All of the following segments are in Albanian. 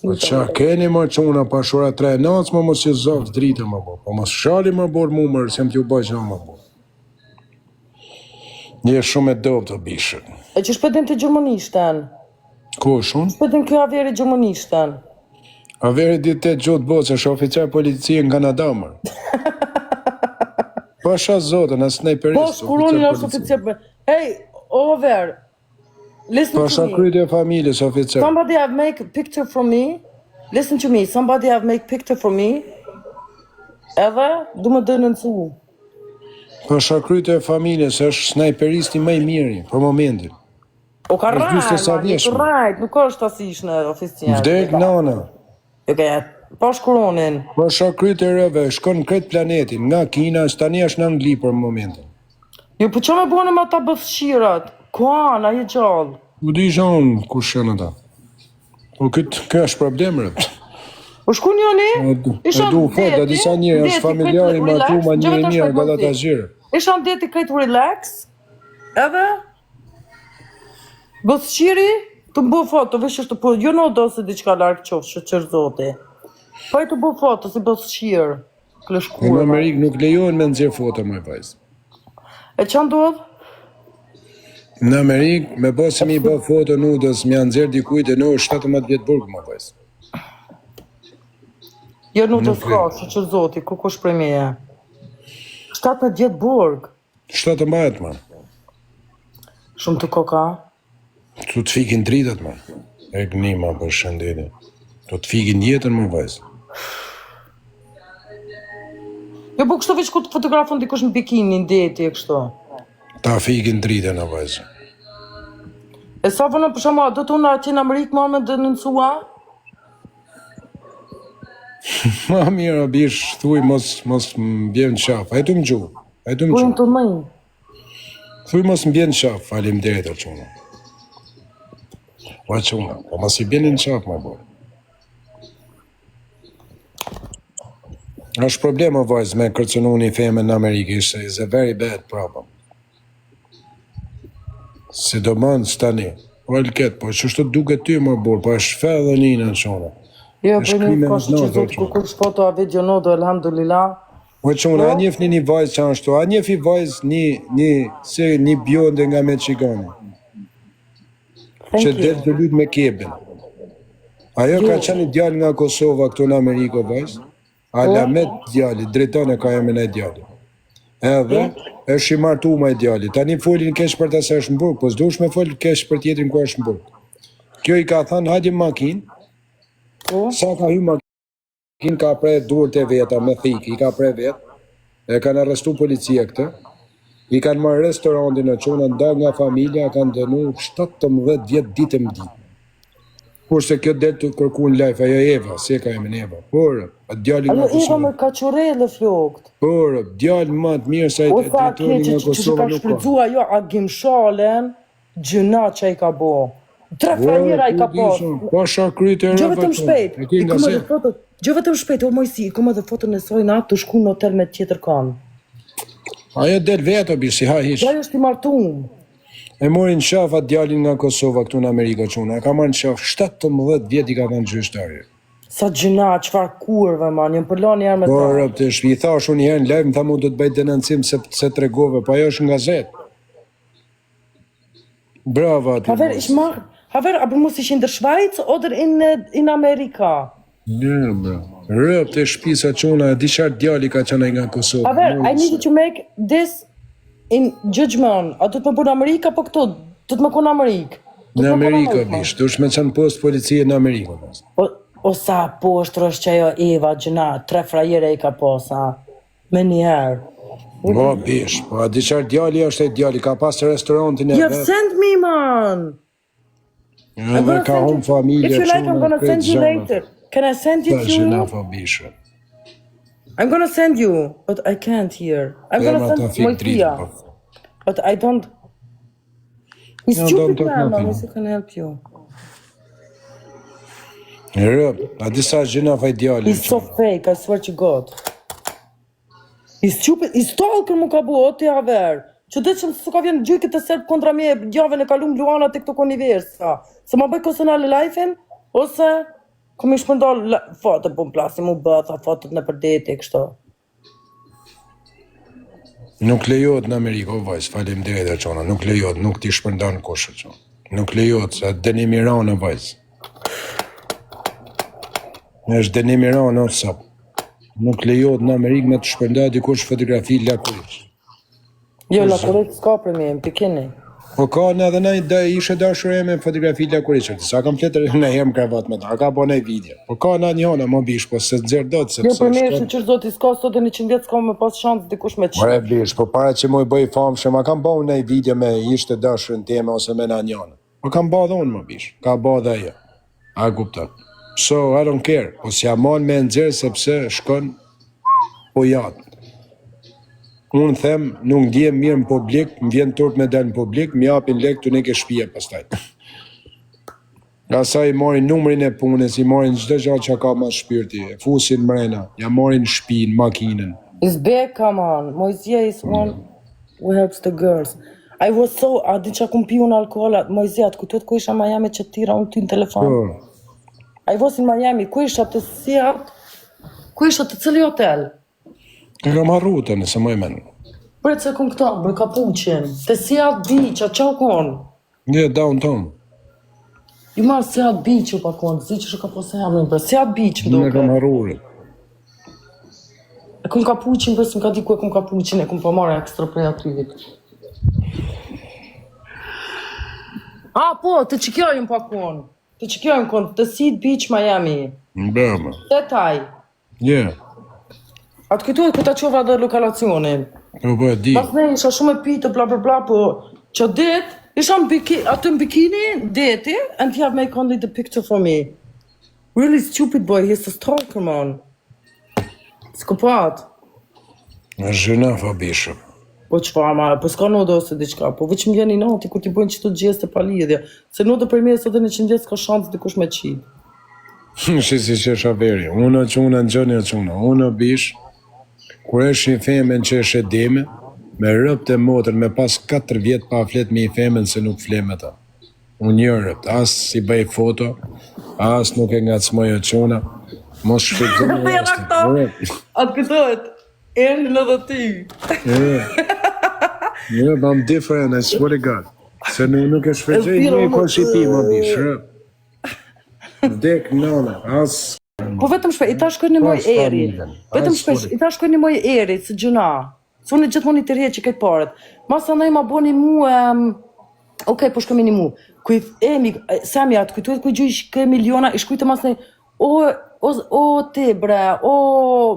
Po qa keni më quna pashura 3 nac më mos që zovë dritë më bo. Po mos shali më borë mu mërë, se më t'ju bëj që më bo. Një shumë e dob të bishën. E që shpëtin të gjumënishten? Ku shumë? Shpëtin kjo averi gjumënishten? Averi ditë të gjotë bo, që shë oficer policie në Kanada mërë. Pasha zotën, as snajperist. Po shkuronin është oficer. Hey, over. Listen Pasha to me. krytje familjes oficer. Somebody have make a picture for me. Listen to me. Somebody have make picture for me. Edhe, du më dënë në cu. Pasha krytje familjes është snajperisti më i miri, për momentin. O ka Është rajt, nuk është asish në oficial. Vdek nana. Oke, po shkuronin. Pasha krytje rëve, shkon këtë planetin, nga Kina, tani është në Angli për momentin. Jo, po që me bone me ta bëfshirat? Kuan, a je gjallë? U di zonë ku shënë ata. Po këtë është problem rëpë. O shku njëni? E du foto, disa njërë, është familjari ma tu, ma një galat azhirë. Isha në deti këtë relax, edhe bëfshiri, të më bë foto, vesh është po, jo në do se diqka larkë qofë, shë qërzoti. Po e të bë foto, si bëfshirë, klëshkurë. Në Amerikë nuk lejohen me nëzirë foto, më e vajzë. E që ndodhë? Në Amerikë, me bësë mi bë foto nudës, mi anë zirë dikujt e në 17 vjetë burgë, më vajzë. Jo nudës ka, shë qërzoti, ku kush prej meje? 17 vjetë burgë. 17, man. Shumë të koka? Tu të fikin dritat, man. E gni, ma, për shëndeti. Tu të fikin jetën, më vajzë. Jo, po kështu veç ku të fotografon dikush në bikini, në deti e kështu. Ta fikin dritën, a vajzë. E sa vënë për shama, do të unë atje në Amerikë ma me dënëncua? Ma mirë, bish, thuj, mos më bjen qafë. Hajtu më gjuhë, hajtu më Pojnë gjuhë. të mëjnë. Thuj, mos më bjen qafë, falim drejtë, quna. Pa quna, po mos i bjenin qafë, ma bërë. është problem, o vajzë, me kërcënu një femën në Amerikë, is a very bad problem. Si do mënë stani, po elket, po që shtë duke ty më burë, po është fe dhe një në qona. Jo, për një kështë që zotë kukur shpoto a video nodo, elhamdulillah. Po qona, a njef një vajzë që ashtu, a njef i vajzë një bjonde nga Mexikani. Që delë të lytë me kebin. Ajo ka qenë djallë nga Kosova këtu në Amerikë, vajzë. Alamet djali, drejtone ka jemi në djali. Edhe, është i martu ma i djali. Tani folin kesh për të se është në burg, po s'dush me folin kesh për tjetrin ku është në burg. Kjo i ka thënë, hajdi makin, sa ka hy makin, ka prej durët e veta me thik, i ka prej vet, e kanë arrestu policia këtë, i kanë marrë restorantin në qona, nda nga familja, kanë dënu 17 vjetë ditë më ditë. Kurse kjo del të kërku në life, ajo Eva, se ka jemi në Eva. Por, djali nga Kosova. Ajo Eva me kaqurele flokt. Por, djali më të mirë sa i të drejtoni nga Kosova nuk ka. Që ka shpërdzua jo a gjimshalen, gjëna që i ka bo. 3 frajera i ka po. Po sha kryte e Gjë vetëm shpejt. Gjë vetëm shpejt, o mojsi, i kom edhe foton e soj në atë të shku në hotel me tjetër kanë. Ajo del vetë, bish, si ha hish. Ajo është i martum. E morin qaf atë djalin nga Kosova këtu në Amerika quna. E ka marrë në qaf 17 vjet i ka dhënë gjyqtari. Sa gjëna, qfar kurve, man, jëmë përloni jarë me ta. Po, rëp të shpi, i thash unë herë në live, më tha mu do të bëjt denuncim se tregove, po ajo është në gazetë. Brava ati. Haver, aber muss ich in der Schweiz oder in Amerika? Një, bra. Rëp të shpi sa quna, di qartë djali ka qëna nga Kosova. Haver, I need to make this in judgment. A du të më bërë në Amerika, po këtu? Du të më ku në Amerikë? Në Amerika, bish, du shme qënë post policie në Amerika. O sa poshtër është që ajo Eva, gjëna, 3 frajere i ka posa. Me njerë. Po, bish, po, di qartë djali është e djali, ka pasë restorantin e vetë. You've sent me, man! Edhe ka home familje, if you like, I'm gonna send you later. Can I send it to you? I'm gonna send you, but I can't here. I'm gonna send Mojtia. But I don't... He's stupid man, unless I can help you. Rëp, a disa gjina fa ideali. He's so fake, I swear to God. He's stupid, he's stalker mu ka bu, o të javer. Që dhe që su ka vjen gjykit të serb kontra me gjave në kalum Luana të këto koniversa. Se ma bëj kosenale lajfen, ose Kom i shpërndar fotot po m'plasim u bëtha, fotot në përdeti, kështu. Nuk lejohet në Amerikë, o vajzë, falim dhe edhe qona, nuk lejohet, nuk ti shpërndan kushë qona. Nuk lejohet, se denimiran e vajzë. Është denimiran o sap. Nuk lejohet në Amerikë me të shpërnda dikush fotografi lakurish. Jo, lakurish s'ka për me, më pikini. Po ka në edhe në ishe dashur me fotografi lakurishër, sa kam fletër në herë më kravat me ta, ka bo në video. Po ka në njona më bish, po se zërë do të sepse... Jo, për me është që zoti s'ka sot e 100 vjetë s'ka me pas shansë dikush me qëtë. Mare bish, po para që mu i bëj famë që ma kam bo në video me ishte dashurën teme ose me në njona. Po kam bo dhe unë më bish, ka bo dhe ajo. A kuptat. So, I don't care, po si amon me nëzirë sepse shkon po jatë. Unë them, nuk ndjem mirë në publik, më vjen turp me dalë në publik, më japin lek të neke shpije pastaj. Asa i morin numrin e punës, i morin çdo gjë që ka mas shpirti, fusin mrena, ja morin shtëpinë, makinën. It's big, come on. Moizia is one who helps the girls. I was so, a di që kum pi unë alkoholat, Moizia, të kujtuat ku isha në Miami që tira unë ty në telefon? I was in Miami, ku isha të Seat, ku isha të cili hotel? E kam harru të nëse më e menë. Bre që kun këta, bre Kapuqin, të Seat Beach, a qa kon? Një, downtown. Ju marë Seat Beach u pa kon, zi që shë ka posë emrin, bre Seat Beach më Në doke. kam harru. E kun Kapuqin, bre s'm ka di ku e kun Kapuqin, e kun pa marë ekstra prej aty vit. A, po, të qikjojnë pa kon. Të qikjojnë kon, të Seat Beach Miami. Brama. Të taj. Yeah. A të kujtuat ku ta qova dhe lokalacionin. Po po e di. Pas ne isha shumë e pitë, bla bla bla, po që det, isha aty në bikini, deti, and you have make only the picture for me. Really stupid boy, he's a stalker, man. Psikopat. Në zhëna fa bishëm. Po qëfar, ma, po s'ka nodë ose diqka, po veç më vjen i nati kur ti bojnë qëto gjeste pa lidhje. Se nodë për mirë sot e 100 vjetë s'ka shansë dikush me qitë. Shisi që është averi, unë quna në gjënë e quna, unë bish, kur është një femen që është e deme, me rëpt e motër, me pas 4 vjetë pa flet me i femen se nuk fle me ta. Unë një rëpt, as si bëj foto, as nuk e nga të smoj e quna, mos shpëtë Dhe jena këta, atë këtojt, erë në dhe ty. Yeah, but I'm different, I swear to God. Se nuk e shfregjej një i kërë shipi, më bish, rëpt. Vdek nëna, as... Po vetëm shpej, i ta shkoj një moj eri. Vetëm shpej, i ta shkoj një moj eri, së gjëna. Së unë gjithmoni të rje që këtë parët. Masa nëj ma boni mu, okej, po shkojme një mu. Kuj emi, Samja, të kujtuet kuj gjysh këj miliona, i shkujte mas nëj, o ti bre, o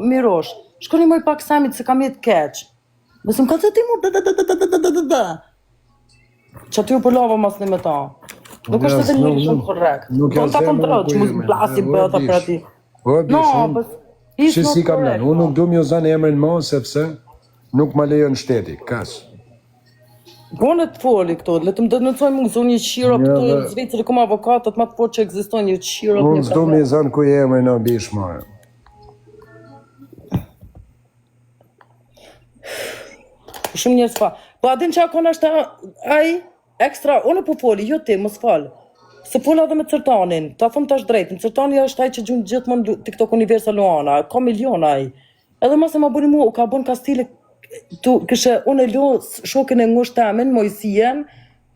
Mirosh, shkoj një moj pak Samit se kam jetë keq. Besëm ka të ti mu, që aty u përlava mas në me ta. Nuk është edhe një shumë korrekt. Do ta kontroll që mos blasi bëta për ati. No, but he's not si kam correct. nën, unë nuk du m'ju zanë emrin mo, sepse nuk ma lejon shteti, kas. Bone të foli këto, le të më denocoj mu, zonë një qiro për të në Zvicër, kom avokatët, ma të fort që egziston një qiro. Unë s'du m'ju zanë ku emrin në bish marë. Shumë njërës fa. Po adin që akon është aj ekstra, unë po foli, jo ti, mos falë. Se fola dhe me Cërtanin, ta thëmë tash drejtë, në Cërtani është aj që gjunë gjithmonë TikTok Universal Luana, ka miliona aj. Edhe mas e ma bëni mu, u ka bënë kastile, këshë unë e lo shokën e ngusht temin, Mojsien,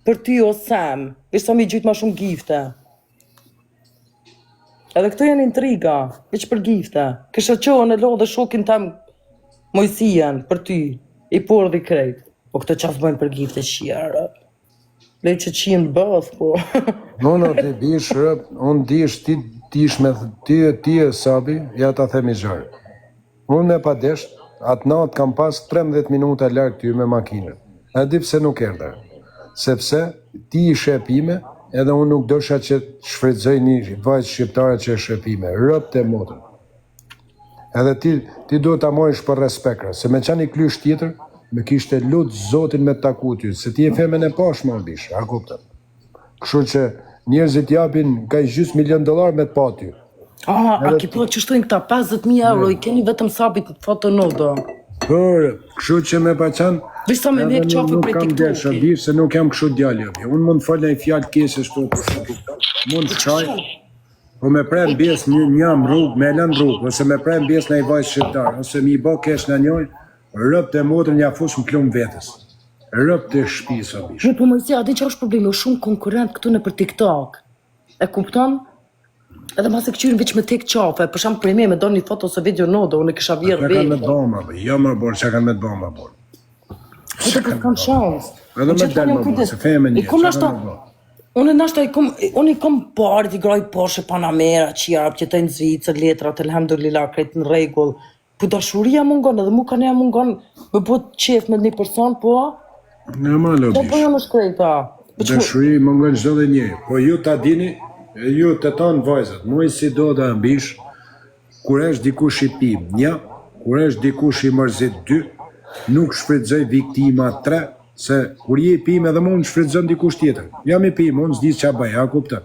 për ty o Sam, ishtë sa mi gjytë ma shumë gifte. Edhe këto janë intriga, veç për gifte. Këshë që unë e lo dhe shokin tem Mojsien, për ty, i por dhe krejt. Po këto qasë bëjnë për gifte shjerë. Lej që qimë bëth, po. Unë të bish rëp, unë dish, ti ish me ti e sabi, ja ta themi zharë. Unë me pa desht, atë natë kam pas 13 minuta larkë ty me makinën. E di pse nuk erdhe. Sepse ti i shepime, edhe unë nuk dosha që shfrytëzoj një vajzë shqiptare që e shepime. Rëp të motën. Edhe ti duhet ta morish për respekra, se me qani klysh tjetër, me kishte lutë zotin me taku ty, se ti e femen e pash më bish, a kuptën. Kështu që njerëzit japin ka gjys $1 milion me të pa ty. A ki po që shtojnë këta 50.000 euro, i keni vetëm sabit foto nodo. Por, kështu që me pa qanë, Vish sa me vjek qafi për TikTok-i. bish, se nuk jam kështu djalli. Unë mund të falë një fjallë kesesh për mund të shaj, po me prem bjes njëm rrugë, me lën rrugë, ose me prem bjes në i vajzë shqiptar, ose mi bo kesh në njoj, rëp të motrën ja fush më klum vetës. Rëp të shpisë o bish. Po Mojsi, a di që është problemi, është shumë konkurrent këtu në për TikTok. E kupton? Edhe mas e këqyrin veç me tek qafe, për shumë prej me do një foto ose video do, unë kisha vjerë Që kanë me të bëma, jo më borë, që kanë me të bëma, borë. Po të për kanë shans. Edhe me të dalë më borë, se fejme një, që kanë me bëma. Unë i kom parë t'i groj Porsche Panamera, qjarë, që të në Zvicër, letrat, elhamdulillah, krejt në regull. Po dashuria mungon, edhe mu ka ne mungon me po qef me një person, po? Normal o Po bish. jo në shkrejta. Dashuri mungon çdo dhe një, po ju ta dini, ju të tonë vajzat, muj si do dhe mbish, kur është dikush i pim, një, kur është dikush i mërzit, dy, nuk shfrytëzoj viktima, tre, se kur je i pim edhe mund shfrytëzon dikush tjetër. Jam i pim, unë s'di që bëj, a kuptën.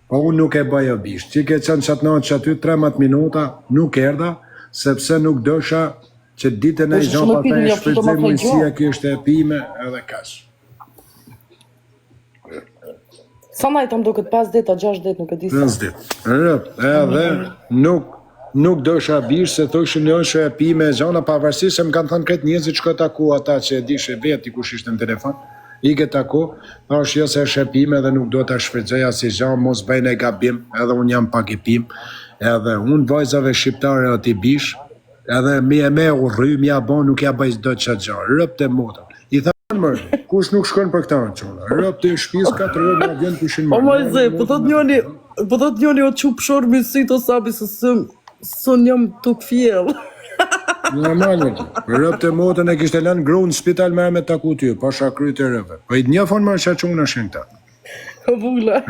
Po unë nuk e bëj o bish, që ke qenë qatë natë që aty 13 minuta, nuk erda, sepse nuk dosha që ditën e gjanë pa ta e shfrytëzoj mundësia kështë e pime edhe kash. Sa najtë më do këtë 5 dita, 6 dit, nuk e di sa. 5 dit. Rëp, edhe nuk dosha bish se thoshin një që e pi me gjana pavarësisht se më kanë thënë këtë njerëzit që ka taku ata që e dishe vetë i kush ishte në telefon, i ke taku, thash jo se është e pime dhe nuk do të shfrytëzoja si gjanë, mos bëjnë e gabim, edhe unë jam pak i pim, edhe unë vajzave shqiptare ati bish, edhe me u rry, mja bon, nuk ja bëjt do që gjanë, rëp të motën. I thanë mërë, kush nuk shkon për këta në qona, rëp të shpis 4 orë në avion kushin mërë. O Mojse, po thot njoni o qup shorë misit o sabi se së njëm tuk fjell. Normal, rëp të motën e kishte lënë grunë në spital me taku ty, pasha kryt e rëve. Po i një fonë më që quna shenë ta. O bula.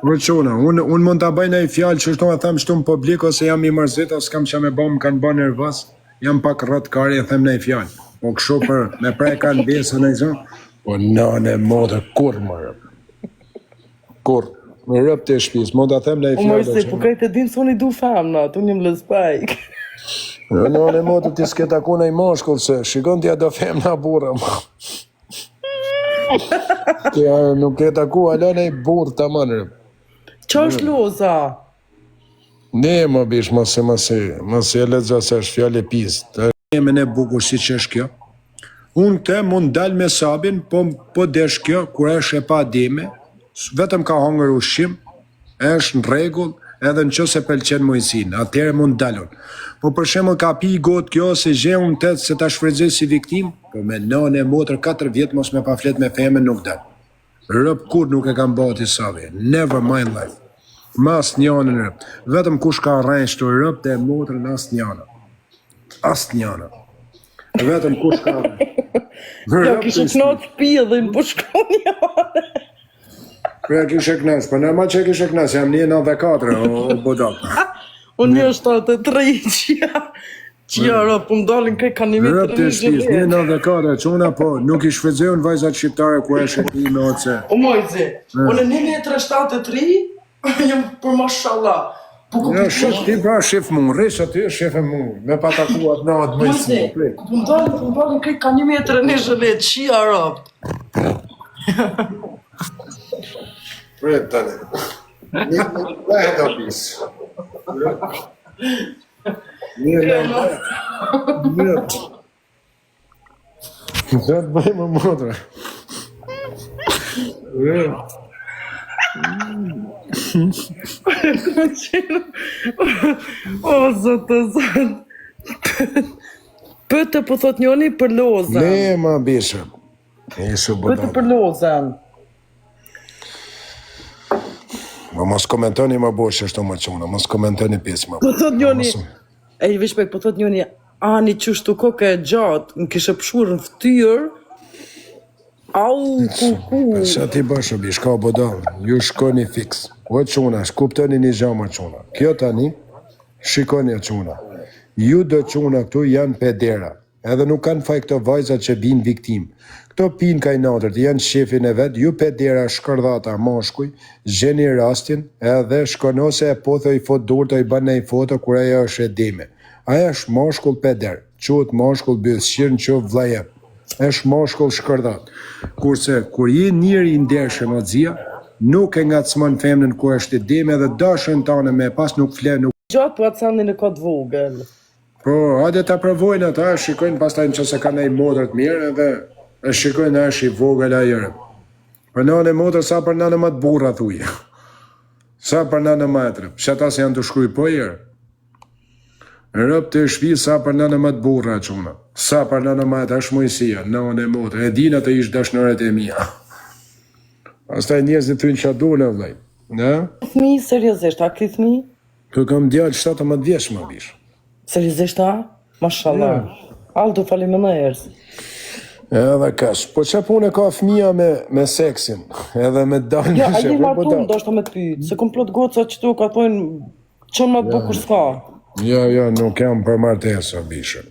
Po quna, unë mund të bëjnë e i fjallë që shtu a them shtu në publik, ose jam i mërzit, ose kam që me bëmë kanë bë nervës, jam pak rëtë kari e them në i fjallë. Po kështu për me prej kanë besën e zonë, po nane modë, kur më rëp. Kur, më rëp të shpis, mund të them në i O fjallë. Mojse, po kajtë e dinë së unë i du femna, të unë jem lëspajk. Nane modë t'i s'ke taku në i mashkull, se shikon t'ja do femna burë, ma. Nuk e taku alo në i burë të manë rëp. Qa është loza? Ne më bish, mëse e lexo se është fjallë e pizë. Me ne bukur si që është kjo. Unë këte mund dal me sabin, po desh kjo, kur është e pa dime, vetëm ka hongër ushqim, është në regull, edhe në që se pelqen mojësin, atëre mund dalun. Po për shemëll ka pi gotë kjo, se gje unë të se ta shfrytëzoj si viktim, po me nane e motër 4 vjetë mos me pa flet me femen nuk dal. Rëp kur nuk e kam bëti sabi, never mind life. Mas njënën rëp. Vetëm kush ka rrenjë shtu rëp dhe motrën as njëna. As njëna. Vetëm kush ka rrenjë. Ja, kishe knot pidhin, po shko njëne. Kërë kishe knas, për normal që kishe knas, jam 1.94 o bodak. Unë një 73 që rëp, po më dalin kaj ka një Rëp mitë të shpis, 1.94, që una po, nuk i shfrytëzojnë vajzat shqiptare ku e shëti me oce. O Mojse, unë 1.73, jam për mashallah. Ja, shif ti pra shif mu, rish aty, shif e mu, me patakuat në atë mëjsi. Mojse, po më dalin kaj ka 1.1 që rëp. Pret tani. Një lehet o bisë. Një lehet. Dhe të bëjmë më modre. O, zotë. Pëtë po thot njoni për lozën. Ne ma bishëm. Ishu Pëtë bëdam. për lozën. Ma mos komentoni ma bosh ashtu më quna, mos komentoni pjesë ma. Po thot njoni, e i vishpek, po thot njoni, ani qështu koke e gjatë, në kishe pëshurë në ftyrë, au, ku. Sa ti bashkë bish, ka bodam, ju shkoni fix. O quna, shkuptoni një gjama quna. Kjo tani, shikoni quna. Ju do quna këtu janë pedera, edhe nuk kanë faj këto vajzat që binë viktim. Këto pinë kajnatërt, janë shefin e vetë, ju pedera shkërdhata mashkuj, gjeni rastin, edhe shkonose e potho i fot dur të i banë i foto kur aja është e dime. Aja është mashkull peder, qëtë mashkull bësqirë në qëtë vlajem. është mashkull shkërdhat. Kurse, kur je njëri i ndershëm o dzia, nuk e ngacmon femnën kur është i dim edhe dashën tane me pas nuk fle, nuk... Gjatë po atë sandin e ka të vogël. Po, hajde ta provojnë ata, shikojnë pastaj nëse ka ndaj modër të mirë edhe e shikojnë është i vogël ajër. Për nënë e modër sa për nënë më të burra thuje. Sa për nënë metrë, që ata se janë të shkruj po jërë. Rëp të shpi sa për nënë më të burra quna. Sa për nënë metrë është mojësia, nënë e modër. E dina të ishtë dashnëret e mija. Pastaj njerëzit thujnë që dole vlej. Ne? Fëmi, seriozisht, a ki fëmi? Kë kam djallë 17 vjeç më bish. Seriozisht, a? Mashallah. Aldo, faleminderit. Edhe kash, po që punë ka fëmija me seksin, edhe me dalë Ja, a që je po martum, do shta me të pytë, se kom plot goca që tu ka thojnë, qënë më të bukur s'ka. Ja, nuk jam për martesa, bishën.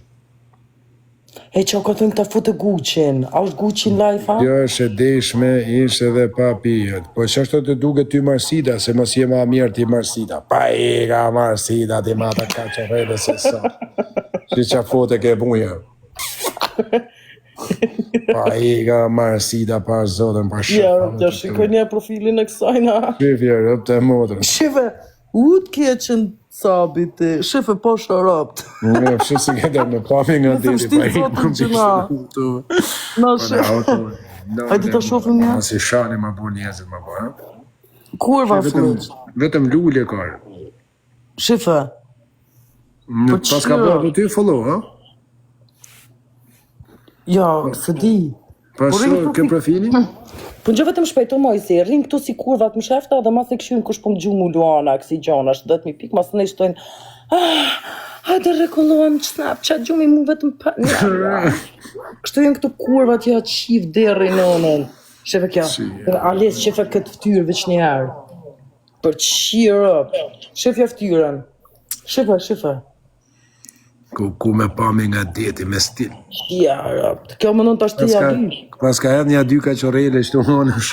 E që ka thojnë të futë Gucci-n, a është Gucci-n life, a? Jo është e deshme, ishte edhe pa pijet. Po që është të duke ty Marsida, se mos je ma mirë ti Marsida. Pa i ka Marsida, ti ma të ka që rejde se sa. Si që fote ke buja. Pa i ka Marsida, pa zotën, pa shë. Ja, të shikoj një profilin e kësajna. Shifje, rëp të modrën. Shive, u të keqen sabit, shive po sharapt. Në fshë si këtë me pami nga diri, pa i zotën gjëna. Na shive. Hajde të shofim një? Si shani ma bo njëzit ma bo, ha? Kur va flut? Vetëm lullje kare. Shive. Pas ka bërë të ty follow, ha? Ja, se di. Pas ke profili? Po në vetëm shpejto mojësi, rrim këtu si kurvat më shefta dhe mas e këshyën kush po më gjumu Luana, kësi gjana, është 10.000 pik, mas në ishtojnë, hajde rekollohem që snap, që gjumi mu vetëm pa një. Kështu jenë këtu kurvat ja qif deri në onën. Shefe kja, ales shefe këtë ftyrë veç njerë. Për cheer up. Shefe ftyrën. Shefe. Ku me pami nga deti, me stil. Ja, rap. Kjo më nënë të ashtë të jadim. Pas ka edhe një dy ka qorele, shtu honësh.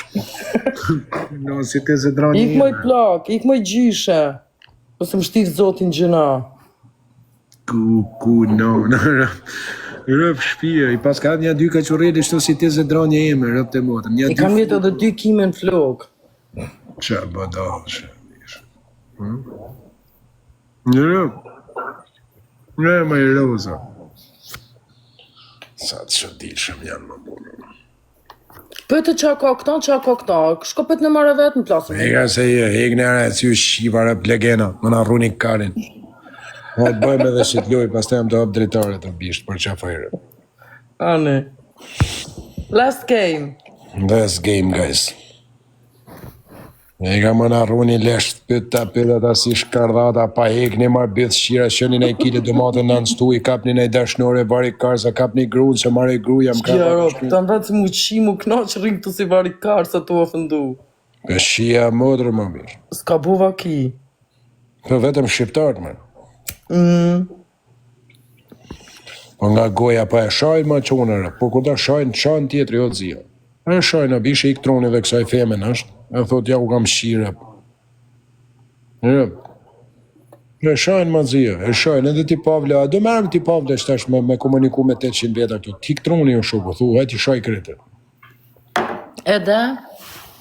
No, si te se drani. Ik moj plak, ik moj gjyshe. Ose më shtif zotin gjëna. No, rëp shpia, i pas ka edhe një dy ka qorele, shtu si te se drani e me, rëp të motër. I kam jetë edhe 2 kime në flok. Qa badal, rëp. Në më i roza. Sa të shëdishëm janë më burë. Pëtë qa ka këta, shko pëtë në mare vetë në plasën. Ega se hek në arë e si u shqivare plegena, më në rruni karin. Në të bëjmë edhe që t'loj, pas të jam të hap drejtare të bishtë për qafajrë. Ane. Last game. Last game, guys. Ega më në rruni lesht pëtë ta si shkardhata, pa hek një marë bëth shqira, shëni në i kile dëmatë në nënstu, i kap një dashnore, vari karsa, kap një grunë, që marë i gru, jam ka... Qjero, të në vetë si mu qi mu knaqë rinjë të si vari karsa të ofendu. Për shia modrë më mirë. Ska buva ki. Për vetëm shqiptartë më. Po nga goja pa e shajnë ma qonërë, po kur ta shajnë qanë tjetëri o të zia. E shajnë, a bishe i këtroni dhe kësaj femen është, e thot ja u kam shqire. E shajnë ma zia, e shajnë edhe ti pavle, a do merëm ti pavle shtash me komuniku me 800 veta këtu. Ti këtroni o shuku, thu, hajti shaj krete. Edhe?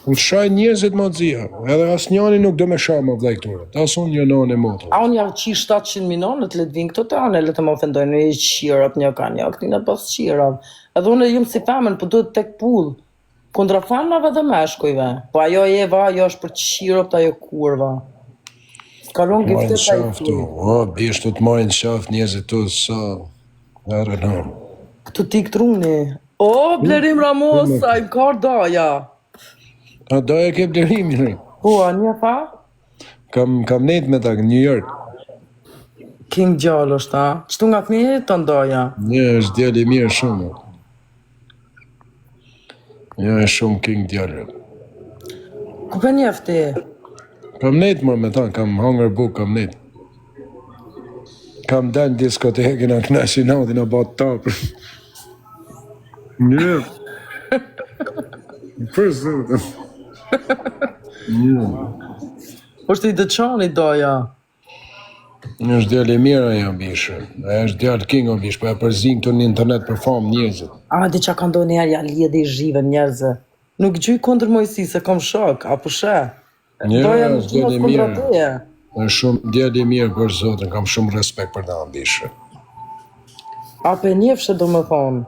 U të shajnë njëzit ma zia, edhe as njani nuk do me shaj më vdaj këture, ta son një nane motor. A unë jarë qi 700 milionët, le të vinë këto të anë, le të më ofendojnë një qirap, një ka një, këti në pas qirap. Edhe unë jëmë si femen, po duhet tek pull, kundra femnave dhe meshkujve. Po ajo Eva, ajo është për qirap të ajo kurva. Skalon gifte të ajo kurva. O, bishtu të majnë shaf njëzit të sa... Arë në... Këtu ti këtruni. O, Blerim Ramosa, i kar daja. A daja ke blerimin, Po, a një pa? Kam net me ta, New York. King gjallë është, a? Qëtu nga këmi të ndoja? Një është djali mirë shumë. Një është shumë king djali. Ku për njefti? Kam net më me ta, kam hunger book, kam net. Kam dalë në diskotekin a knashin naudin a bat tapër. Një. Për zëtë. është i dëqani doja. Në është djali mirë aja bishë. Aja është djali king o bishë, po e përzim të në internet për famë njëzit. A, di që ka ndonë njerë, ja lidhe i zhive njerëzë. Nuk gjyj kundër Mojësisë, se kam shok, apo she. Doja në djali gjithë kundra mirë. teje. Është shumë djali mirë për Zotin, kam shumë respekt për ta ndishë. Apo e njefshe do më thonë.